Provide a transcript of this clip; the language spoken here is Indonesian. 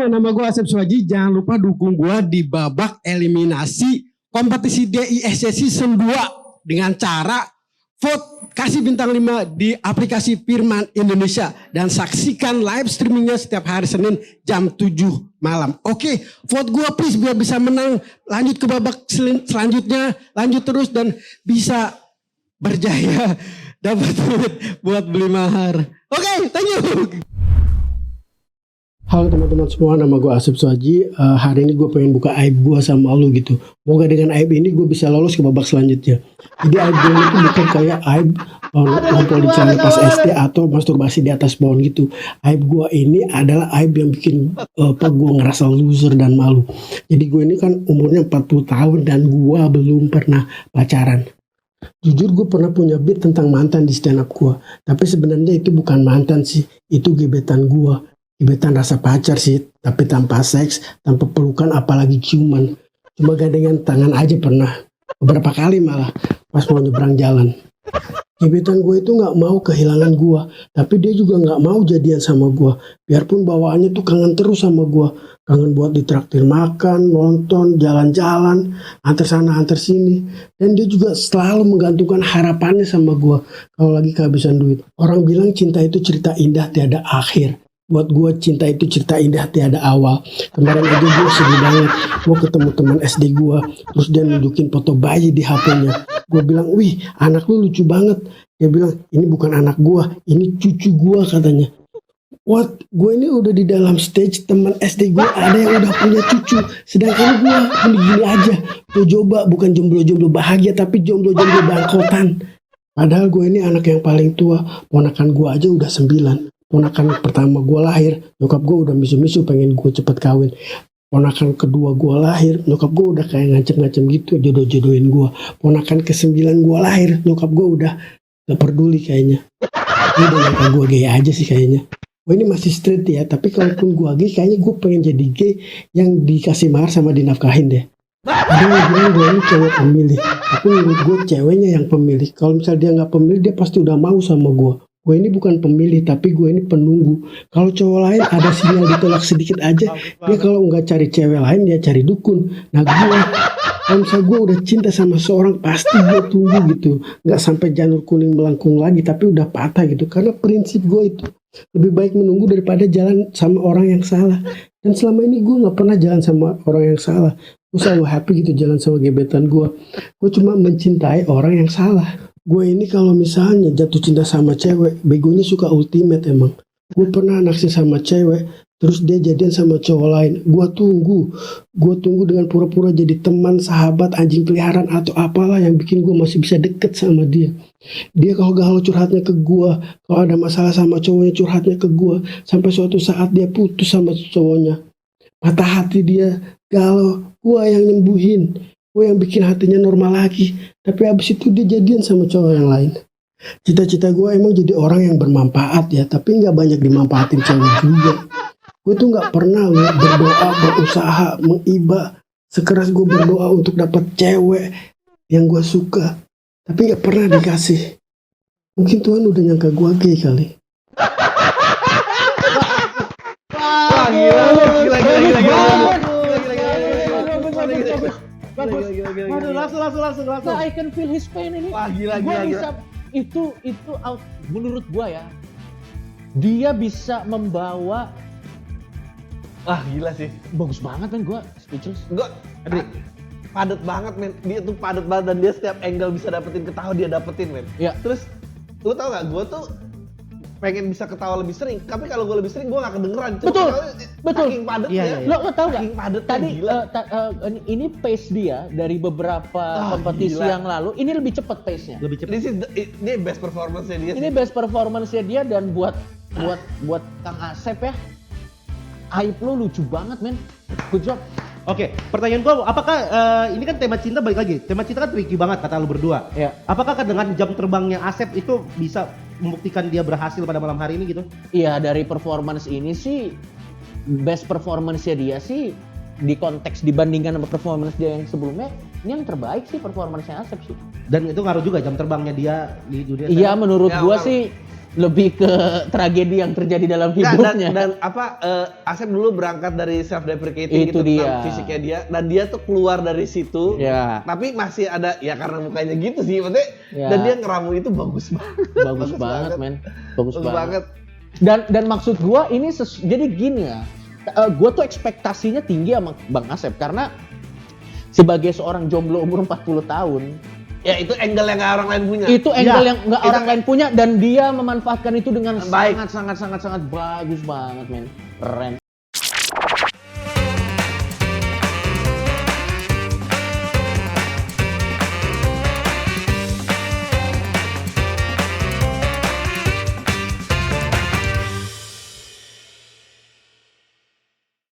nama gue Asep Suwaji. Jangan lupa dukung gue di babak eliminasi kompetisi DISC Season 2 dengan cara vote, kasih bintang 5 di aplikasi Firman Indonesia dan saksikan live streamingnya setiap hari Senin jam 7 malam. Oke, vote gue please biar bisa menang, lanjut ke babak selanjutnya, lanjut terus dan bisa berjaya dapat duit buat beli mahar. Oke, thank you. Halo teman-teman semua, nama gue Asep Suwaji. Hari ini gue pengen buka aib gue sama lu gitu. Moga dengan aib ini gue bisa lolos ke babak selanjutnya. Jadi aib gue itu bukan kayak aib ngompol di celana pas SD atau masturbasi di atas pohon gitu. Aib gue ini adalah aib yang bikin gue ngerasa loser dan malu. Jadi gue ini kan umurnya 40 tahun dan gue belum pernah pacaran. Jujur gue pernah punya beat tentang mantan di stand up gue. Tapi sebenarnya itu bukan mantan sih, itu gebetan gue. Gebetan rasa pacar sih, tapi tanpa seks, tanpa pelukan, apalagi ciuman. Cuma gandengan tangan aja pernah. Beberapa kali malah, pas mau nyebrang jalan. Gebetan gue itu gak mau kehilangan gue, tapi dia juga gak mau jadian sama gue. Biarpun bawaannya tuh kangen terus sama gue. Kangen buat ditraktir makan, nonton, jalan-jalan, antar sana, antar sini. Dan dia juga selalu menggantungkan harapannya sama gue kalau lagi kehabisan duit. Orang bilang cinta itu cerita indah tiada akhir. Buat gue cinta itu cerita indah tiada awal. Kemarin aja gue sedih banget. Gue ketemu teman SD gue, terus dia nunjukin foto bayi di HP-nya. Gue bilang, wih anak lu lucu banget. Dia bilang, ini bukan anak gue, ini cucu gue katanya. What? Gue ini udah di dalam stage teman SD gue ada yang udah punya cucu. Sedangkan gue gini-gini aja. Gue coba bukan jomblo-jomblo bahagia, tapi jomblo-jomblo bangkotan. Padahal gue ini anak yang paling tua. Ponakan gue aja udah 9. Ponakan pertama gue lahir, nyokap gue udah misu-misu pengen gue cepet kawin. Ponakan kedua gue lahir, nyokap gue udah kayak ngacem-ngacem gitu, jodoh-jodohin gue. Ponakan ke-9 gue lahir, nyokap gue udah gak peduli kayaknya. Ini udah nyangka gue gay aja sih kayaknya. Gue ini masih straight ya, tapi kalaupun gue gay, kayaknya gue pengen jadi gay yang dikasih mahar sama dinafkahin deh. Ada yang bilang gue ini cewek pemilih, tapi menurut gue ceweknya yang pemilih. Kalau misalnya dia gak pemilih, dia pasti udah mau sama gue. Gue ini bukan pemilih, tapi gue ini penunggu. Kalau cowok lain ada sinyal ditolak sedikit aja, dia kalau nggak cari cewek lain, dia cari dukun. Nah gue, kalau misalnya gue udah cinta sama seorang, pasti gue tunggu gitu. Nggak sampai janur kuning melengkung lagi, tapi udah patah gitu. Karena prinsip gue itu, lebih baik menunggu daripada jalan sama orang yang salah. Dan selama ini gue nggak pernah jalan sama orang yang salah. Gue selalu happy gitu jalan sama gebetan gue. Gue cuma mencintai orang yang salah. Gue ini kalau misalnya jatuh cinta sama cewek, begonya suka ultimate emang. Gue pernah naksir sama cewek, terus dia jadian sama cowok lain. Gue tunggu dengan pura-pura jadi teman, sahabat, anjing peliharaan atau apalah yang bikin gue masih bisa deket sama dia. Dia kalau galau curhatnya ke gue, kalau ada masalah sama cowoknya curhatnya ke gue. Sampai suatu saat dia putus sama cowoknya. Patah hati dia, galau, gue yang nyembuhin. Gue yang bikin hatinya normal lagi. Tapi abis itu dia jadian sama cowok yang lain. Cita-cita gue emang jadi orang yang bermanfaat ya. Tapi gak banyak dimanfaatin cewek juga. Gue tuh gak pernah berdoa, berusaha, mengiba. Sekeras gue berdoa untuk dapat cewek yang gue suka. Tapi gak pernah dikasih. Mungkin Tuhan udah nyangka gue gay kali. Wah gila. Waduh, langsung. I can feel his pain ini. Wah gila. Itu menurut gua ya. Dia bisa membawa. Wah gila sih. Bagus banget men, gua speechless. Enggak, padet banget men. Dia tuh padet banget dan dia setiap angle bisa dapetin ketawa dia dapetin men. Iya. Terus lu tau gak, gua tuh pengen bisa ketawa lebih sering, tapi kalau gue lebih sering gue gak kedengeran. Betul. Saking padatnya. Iya. Lo tau gak? Saking padatnya, tadi gila. ini pace dia dari beberapa kompetisi gila. yang lalu, ini lebih cepet pace-nya. Lebih cepat. Ini best performance-nya dia. Ini best performance-nya dia dan buat Kang Asep ya. Aib lo lucu banget men. Good job. Oke, pertanyaan gua, apakah ini kan tema cinta balik lagi. Tema cinta kan tricky banget kata lu berdua. Iya. Apakah dengan jam terbangnya Asep itu bisa membuktikan dia berhasil pada malam hari ini gitu? Iya, dari performance ini sih best performance-nya dia sih di konteks dibandingkan sama performance dia yang sebelumnya, ini yang terbaik sih performance-nya Asep sih. Dan itu ngaruh juga jam terbangnya dia di dunia. Iya, menurut Ya, gua ngaruh. sih lebih ke tragedi yang terjadi dalam Nggak, hidupnya. dan Asep dulu berangkat dari self deprecating Itu gitu tentang dia. fisiknya dia, dan dia tuh keluar dari situ. Ya. Tapi masih ada ya karena mukanya gitu sih, maksudnya. Ya. Dan dia ngeramu itu bagus banget. Bagus banget, men. Bagus Bagus banget. Dan maksud gua ini jadi gini ya. Gua tuh ekspektasinya tinggi sama Bang Asep karena sebagai seorang jomblo umur 40 tahun, Ya itu angle yang nggak orang lain punya. itu angle Ya, yang nggak itu- orang lain punya dan dia memanfaatkan itu dengan Baik. sangat bagus banget, men. Keren.